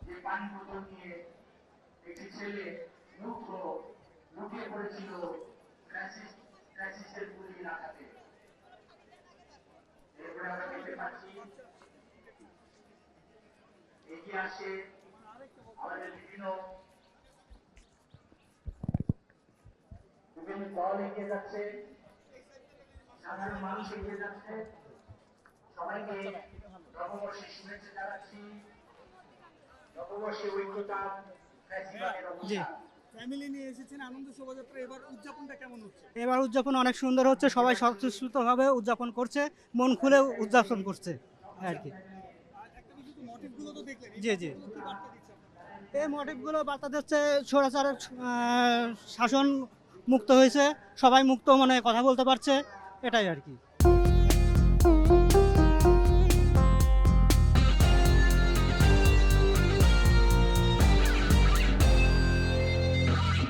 যে পানি বোতল নিয়ে একটি ছেলে মুক্ত লুকিয়ে পড়েছিল ফ্রান্সিসের গুলি এলাকাতে। এরপরে আমরা দেখতে পাচ্ছি এগিয়ে আসে আমাদের বিভিন্ন দল এগিয়ে যাচ্ছে, সাধারণ মানুষ এগিয়ে যাচ্ছে। সবাইকে নববর্ষের শুভেচ্ছা জানাচ্ছি। নববর্ষে ঐক্যতা ফ্যাসিবাদের অবসান। ফ্যামিলি নিয়ে এসেছেন আনন্দ শোভাযাত্রা, এবার উদযাপনটা কেমন হচ্ছে? এবার উদযাপন অনেক সুন্দর হচ্ছে, সবাই স্বতঃস্ফূর্তভাবে উদযাপন করছে, মন খুলে উদযাপন করছে আর কি। একটা কিছু তো মোটিভগুলো তো দেখলেন, জি জি, কি বার্তা দিচ্ছে আপনারা? এই মোটিভগুলো বার্তা দিচ্ছে স্বৈরাচারের শাসন মুক্ত হয়েছে, সবাই মুক্ত মনে কথা বলতে পারছে, এটাই আর কি।